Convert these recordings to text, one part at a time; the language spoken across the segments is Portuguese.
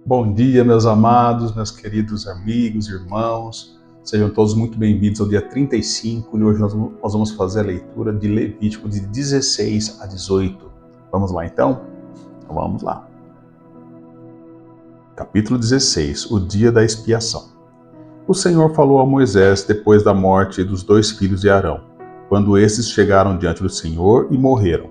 Bom dia, meus amados, meus queridos amigos, irmãos. Sejam todos muito bem-vindos ao dia 35 e hoje nós vamos fazer a leitura de Levítico de 16 a 18. Vamos lá então? Então vamos lá. Capítulo 16, o dia da expiação. O Senhor falou a Moisés depois da morte dos dois filhos de Arão, quando estes chegaram diante do Senhor e morreram.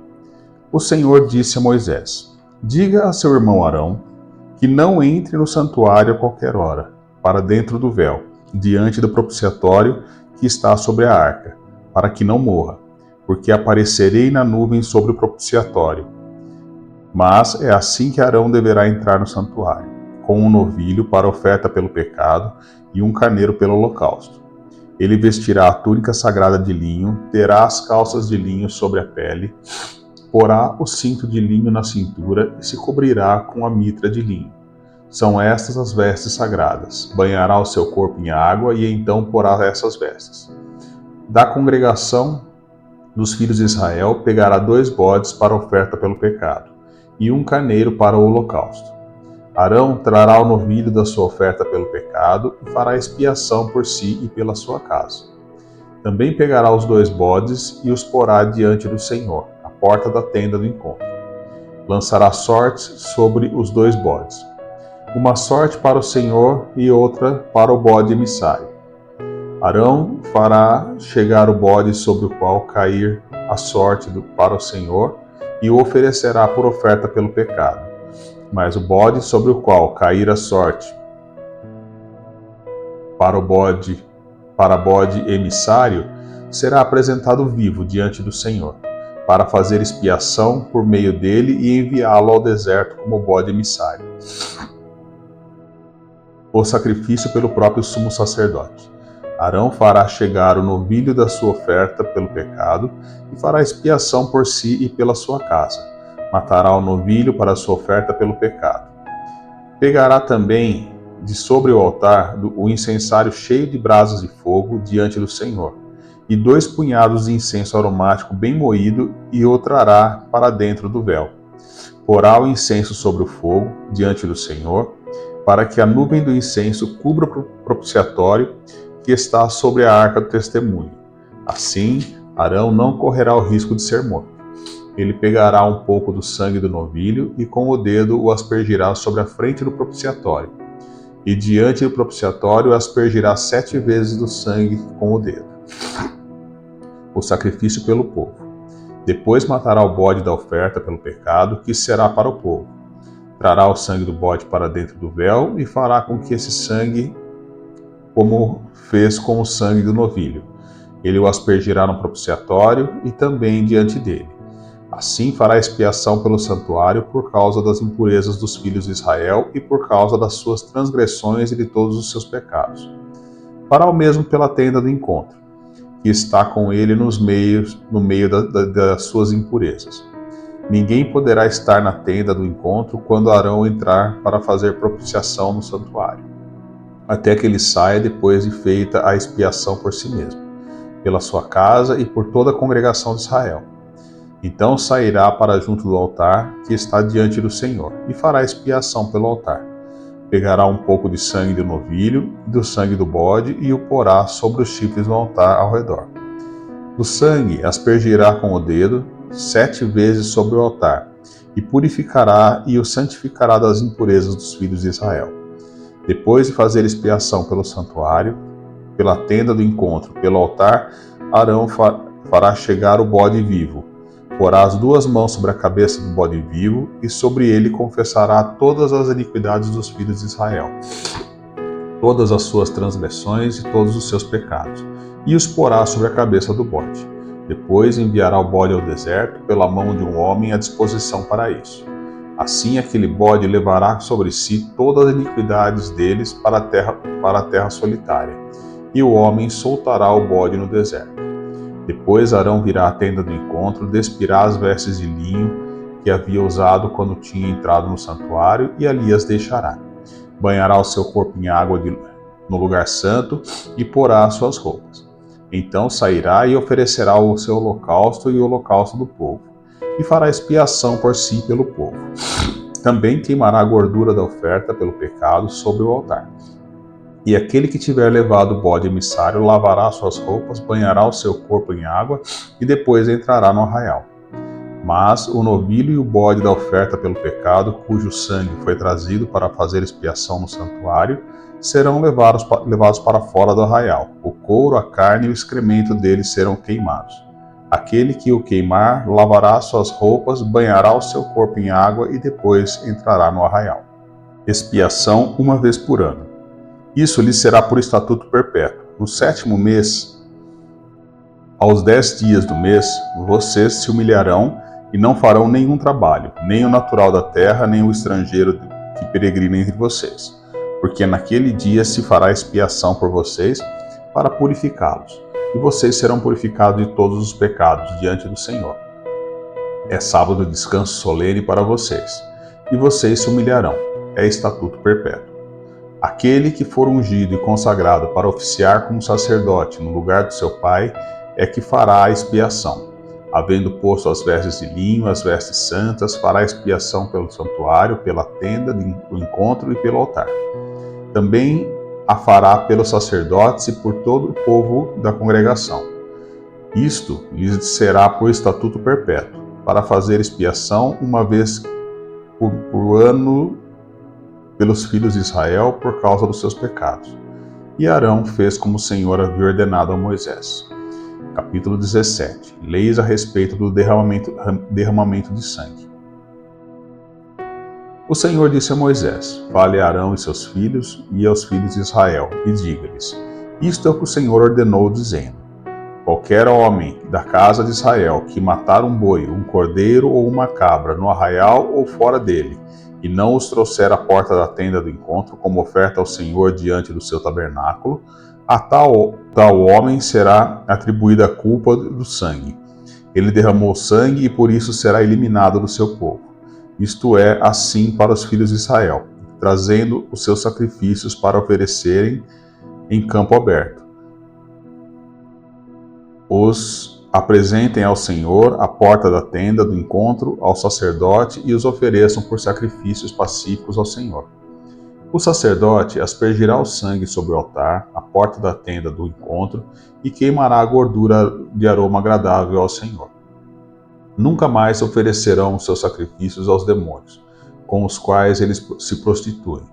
O Senhor disse a Moisés: Diga a seu irmão Arão que não entre no santuário a qualquer hora, para dentro do véu, diante do propiciatório que está sobre a arca, para que não morra, porque aparecerei na nuvem sobre o propiciatório. Mas é assim que Arão deverá entrar no santuário, com um novilho para oferta pelo pecado e um carneiro pelo holocausto. Ele vestirá a túnica sagrada de linho, terá as calças de linho sobre a pele, porá o cinto de linho na cintura e se cobrirá com a mitra de linho. São estas as vestes sagradas. Banhará o seu corpo em água e então porá essas vestes. Da congregação dos filhos de Israel pegará 2 bodes para oferta pelo pecado e um carneiro para o holocausto. Arão trará o novilho da sua oferta pelo pecado e fará expiação por si e pela sua casa. Também pegará os 2 bodes e os porá diante do Senhor, à porta da tenda do encontro. Lançará sortes sobre os 2 bodes, uma sorte para o Senhor e outra para o bode emissário. Arão fará chegar o bode sobre o qual cair a sorte para o Senhor e o oferecerá por oferta pelo pecado. Mas o bode sobre o qual cair a sorte para bode emissário será apresentado vivo diante do Senhor, para fazer expiação por meio dele e enviá-lo ao deserto como bode emissário. O sacrifício pelo próprio sumo sacerdote. Arão fará chegar o novilho da sua oferta pelo pecado e fará expiação por si e pela sua casa. Matará o novilho para a sua oferta pelo pecado. Pegará também de sobre o altar o incensário cheio de brasas de fogo diante do Senhor, e 2 punhados de incenso aromático bem moído, e o trará para dentro do véu. Porá o incenso sobre o fogo diante do Senhor, para que a nuvem do incenso cubra o propiciatório que está sobre a arca do testemunho. Assim, Arão não correrá o risco de ser morto. Ele pegará um pouco do sangue do novilho e com o dedo o aspergirá sobre a frente do propiciatório. E diante do propiciatório aspergirá 7 vezes do sangue com o dedo. O sacrifício pelo povo. Depois matará o bode da oferta pelo pecado, que será para o povo. Trará o sangue do bode para dentro do véu e fará com que esse sangue, como fez com o sangue do novilho. Ele o aspergirá no propiciatório e também diante dele. Assim fará expiação pelo santuário por causa das impurezas dos filhos de Israel e por causa das suas transgressões e de todos os seus pecados. Fará o mesmo pela tenda do encontro, que está com ele no meio das suas impurezas. Ninguém poderá estar na tenda do encontro quando Arão entrar para fazer propiciação no santuário, até que ele saia depois de feita a expiação por si mesmo, pela sua casa e por toda a congregação de Israel. Então sairá para junto do altar que está diante do Senhor, e fará expiação pelo altar. Pegará um pouco de sangue do novilho e do sangue do bode e o porá sobre os chifres do altar ao redor. Do sangue aspergirá com o dedo 7 vezes sobre o altar, e purificará e o santificará das impurezas dos filhos de Israel. Depois de fazer expiação pelo santuário, pela tenda do encontro, pelo altar, Arão fará chegar o bode vivo. Porá as 2 mãos sobre a cabeça do bode vivo, e sobre ele confessará todas as iniquidades dos filhos de Israel, todas as suas transgressões e todos os seus pecados, e os porá sobre a cabeça do bode. Depois enviará o bode ao deserto pela mão de um homem à disposição para isso. Assim aquele bode levará sobre si todas as iniquidades deles para a terra solitária, e o homem soltará o bode no deserto. Depois Arão virá à tenda do encontro, despirá as vestes de linho que havia usado quando tinha entrado no santuário, e ali as deixará. Banhará o seu corpo em água no lugar santo e porá as suas roupas. Então sairá e oferecerá o seu holocausto e o holocausto do povo, e fará expiação por si e pelo povo. Também queimará a gordura da oferta pelo pecado sobre o altar. E aquele que tiver levado o bode emissário lavará suas roupas, banhará o seu corpo em água e depois entrará no arraial. Mas o novilho e o bode da oferta pelo pecado, cujo sangue foi trazido para fazer expiação no santuário, serão levados para fora do arraial. O couro, a carne e o excremento deles serão queimados. Aquele que o queimar lavará suas roupas, banhará o seu corpo em água e depois entrará no arraial. Expiação uma vez por ano. Isso lhe será por estatuto perpétuo. No 7º mês, aos 10 dias do mês, vocês se humilharão e não farão nenhum trabalho, nem o natural da terra, nem o estrangeiro que peregrina entre vocês. Porque naquele dia se fará expiação por vocês para purificá-los, e vocês serão purificados de todos os pecados diante do Senhor. É sábado de descanso solene para vocês, e vocês se humilharão. É estatuto perpétuo. Aquele que for ungido e consagrado para oficiar como sacerdote no lugar do seu pai é que fará a expiação. Havendo posto as vestes de linho, as vestes santas, fará expiação pelo santuário, pela tenda do encontro e pelo altar. Também a fará pelos sacerdotes e por todo o povo da congregação. Isto lhes será por estatuto perpétuo, para fazer expiação uma vez por ano pelos filhos de Israel por causa dos seus pecados. E Arão fez como o Senhor havia ordenado a Moisés. Capítulo 17. Leis a respeito do derramamento de sangue. O Senhor disse a Moisés: Fale a Arão e seus filhos e aos filhos de Israel, e diga-lhes: Isto é o que o Senhor ordenou, dizendo: Qualquer homem da casa de Israel que matar um boi, um cordeiro ou uma cabra no arraial ou fora dele, e não os trouxer à porta da tenda do encontro como oferta ao Senhor diante do seu tabernáculo, a tal homem será atribuída a culpa do sangue. Ele derramou sangue e por isso será eliminado do seu povo. Isto é assim para os filhos de Israel, trazendo os seus sacrifícios para oferecerem em campo aberto. Os apresentem ao Senhor à porta da tenda do encontro, ao sacerdote, e os ofereçam por sacrifícios pacíficos ao Senhor. O sacerdote aspergirá o sangue sobre o altar, à porta da tenda do encontro, e queimará a gordura de aroma agradável ao Senhor. Nunca mais oferecerão os seus sacrifícios aos demônios, com os quais eles se prostituem.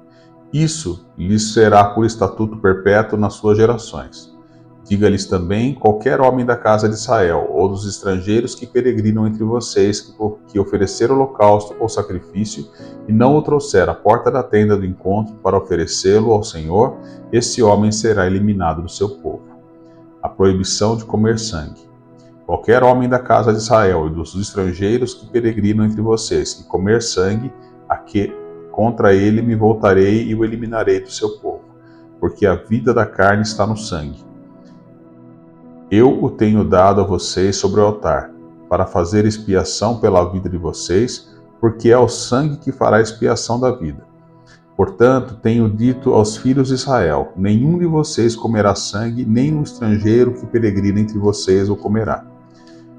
Isso lhes será por estatuto perpétuo nas suas gerações. Diga-lhes também: qualquer homem da casa de Israel, ou dos estrangeiros que peregrinam entre vocês, que oferecer holocausto ou sacrifício, e não o trouxer à porta da tenda do encontro para oferecê-lo ao Senhor, esse homem será eliminado do seu povo. A proibição de comer sangue. Qualquer homem da casa de Israel e dos estrangeiros que peregrinam entre vocês, que comer sangue, contra ele me voltarei e o eliminarei do seu povo, porque a vida da carne está no sangue. Eu o tenho dado a vocês sobre o altar, para fazer expiação pela vida de vocês, porque é o sangue que fará expiação da vida. Portanto, tenho dito aos filhos de Israel: nenhum de vocês comerá sangue, nem um estrangeiro que peregrina entre vocês o comerá.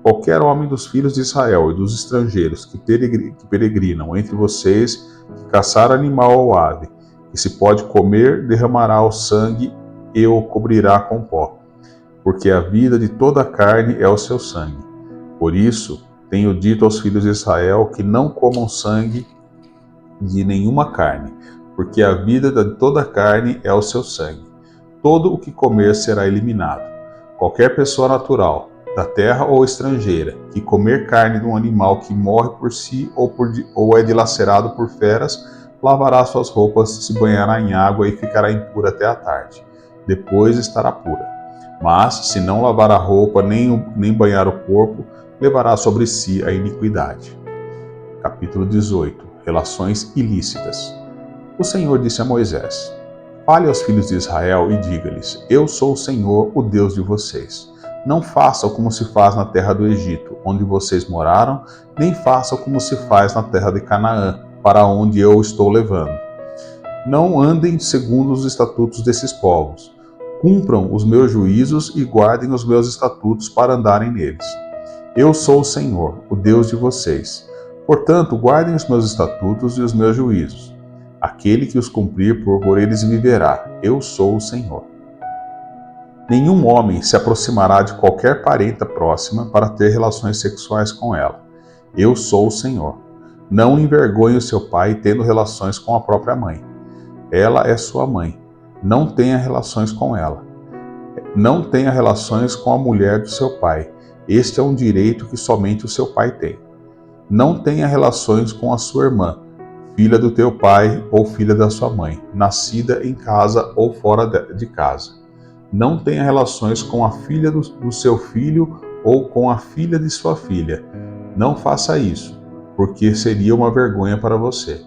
Qualquer homem dos filhos de Israel e dos estrangeiros que peregrinam entre vocês, que caçar animal ou ave, que se pode comer, derramará o sangue e o cobrirá com pó. Porque a vida de toda a carne é o seu sangue. Por isso, tenho dito aos filhos de Israel que não comam sangue de nenhuma carne, porque a vida de toda a carne é o seu sangue. Todo o que comer será eliminado. Qualquer pessoa natural, da terra ou estrangeira, que comer carne de um animal que morre por si ou é dilacerado por feras, lavará suas roupas, se banhará em água e ficará impura até a tarde. Depois estará pura. Mas, se não lavar a roupa nem banhar o corpo, levará sobre si a iniquidade. Capítulo 18. Relações ilícitas. O Senhor disse a Moisés: Fale aos filhos de Israel e diga-lhes: Eu sou o Senhor, o Deus de vocês. Não façam como se faz na terra do Egito, onde vocês moraram, nem façam como se faz na terra de Canaã, para onde eu estou levando. Não andem segundo os estatutos desses povos. Cumpram os meus juízos e guardem os meus estatutos para andarem neles. Eu sou o Senhor, o Deus de vocês. Portanto, guardem os meus estatutos e os meus juízos. Aquele que os cumprir, por eles viverá. Eu sou o Senhor. Nenhum homem se aproximará de qualquer parenta próxima para ter relações sexuais com ela. Eu sou o Senhor. Não envergonhe o seu pai tendo relações com a própria mãe. Ela é sua mãe. Não tenha relações com ela. Não tenha relações com a mulher do seu pai. Este é um direito que somente o seu pai tem. Não tenha relações com a sua irmã, filha do teu pai ou filha da sua mãe, nascida em casa ou fora de casa. Não tenha relações com a filha do seu filho ou com a filha de sua filha. Não faça isso, porque seria uma vergonha para você.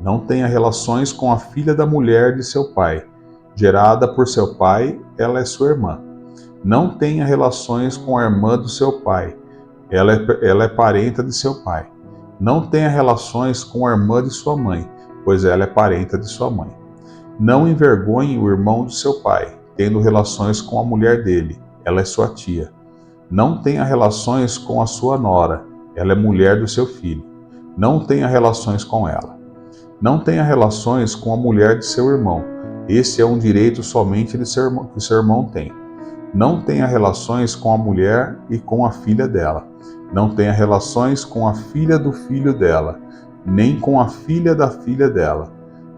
Não tenha relações com a filha da mulher de seu pai. Gerada por seu pai, ela é sua irmã. Não tenha relações com a irmã do seu pai. Ela é parenta de seu pai. Não tenha relações com a irmã de sua mãe, pois ela é parenta de sua mãe. Não envergonhe o irmão do seu pai, tendo relações com a mulher dele. Ela é sua tia. Não tenha relações com a sua nora. Ela é mulher do seu filho. Não tenha relações com ela. Não tenha relações com a mulher de seu irmão. Esse é um direito somente que seu irmão tem. Não tenha relações com a mulher e com a filha dela. Não tenha relações com a filha do filho dela, nem com a filha da filha dela.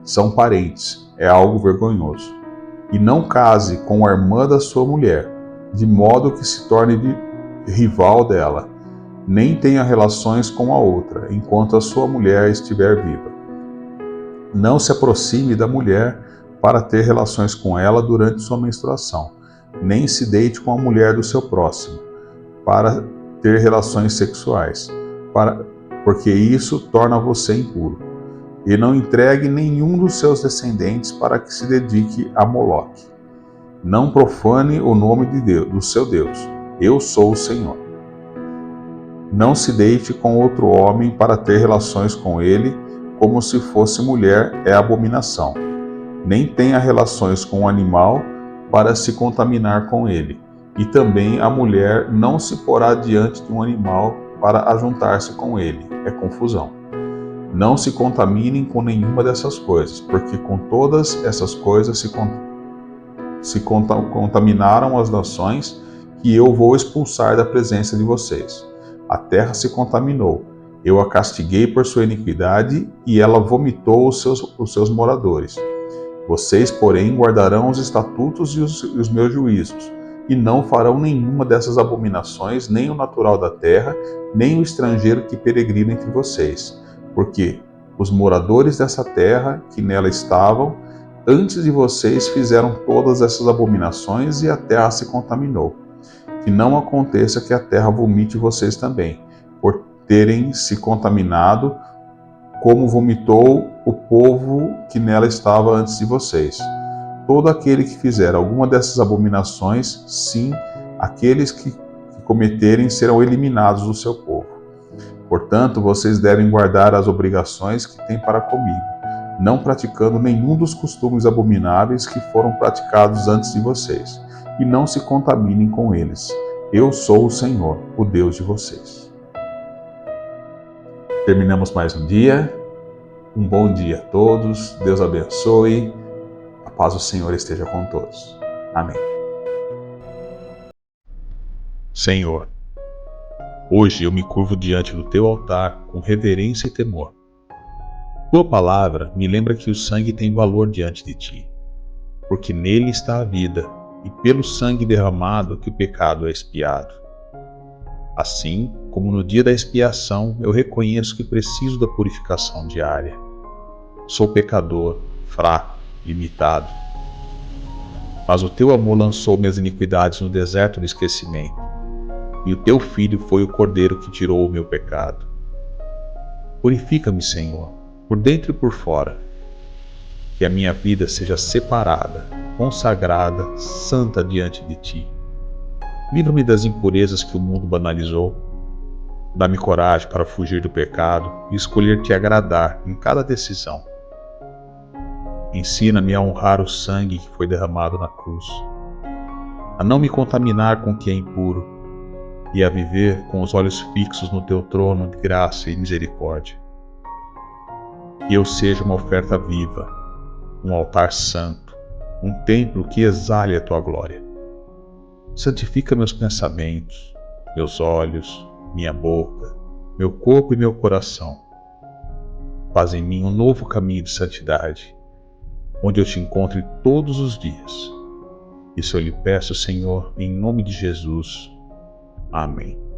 São parentes, é algo vergonhoso. E não case com a irmã da sua mulher, de modo que se torne rival dela. Nem tenha relações com a outra, enquanto a sua mulher estiver viva. Não se aproxime da mulher para ter relações com ela durante sua menstruação. Nem se deite com a mulher do seu próximo para ter relações sexuais, porque isso torna você impuro. E não entregue nenhum dos seus descendentes para que se dedique a Moloque. Não profane o nome de Deus, do seu Deus. Eu sou o Senhor. Não se deite com outro homem para ter relações com ele, como se fosse mulher, é abominação. Nem tenha relações com o animal para se contaminar com ele. E também a mulher não se porá diante de um animal para ajuntar-se com ele. É confusão. Não se contaminem com nenhuma dessas coisas, porque com todas essas coisas contaminaram as nações que eu vou expulsar da presença de vocês. A terra se contaminou. Eu a castiguei por sua iniquidade e ela vomitou os seus moradores. Vocês, porém, guardarão os estatutos e os meus juízos, e não farão nenhuma dessas abominações, nem o natural da terra, nem o estrangeiro que peregrina entre vocês, porque os moradores dessa terra que nela estavam, antes de vocês fizeram todas essas abominações e a terra se contaminou. Que não aconteça que a terra vomite vocês também, por terem se contaminado, como vomitou o povo que nela estava antes de vocês. Todo aquele que fizer alguma dessas abominações, sim, aqueles que cometerem serão eliminados do seu povo. Portanto, vocês devem guardar as obrigações que têm para comigo, não praticando nenhum dos costumes abomináveis que foram praticados antes de vocês, e não se contaminem com eles. Eu sou o Senhor, o Deus de vocês. Terminamos mais um dia. Um bom dia a todos. Deus abençoe. A paz do Senhor esteja com todos. Amém. Senhor, hoje eu me curvo diante do teu altar com reverência e temor. Tua palavra me lembra que o sangue tem valor diante de ti, porque nele está a vida, e pelo sangue derramado que o pecado é expiado. Assim como no dia da expiação, eu reconheço que preciso da purificação diária. Sou pecador, fraco, limitado. Mas o teu amor lançou minhas iniquidades no deserto do esquecimento, e o teu Filho foi o Cordeiro que tirou o meu pecado. Purifica-me, Senhor, por dentro e por fora, que a minha vida seja separada, consagrada, santa diante de ti. Livra-me das impurezas que o mundo banalizou. Dá-me coragem para fugir do pecado e escolher te agradar em cada decisão. Ensina-me a honrar o sangue que foi derramado na cruz, a não me contaminar com o que é impuro, e a viver com os olhos fixos no teu trono de graça e misericórdia. Que eu seja uma oferta viva, um altar santo, um templo que exale a tua glória. Santifica meus pensamentos, meus olhos, minha boca, meu corpo e meu coração. Faz em mim um novo caminho de santidade, onde eu te encontre todos os dias. Isso eu lhe peço, Senhor, em nome de Jesus. Amém.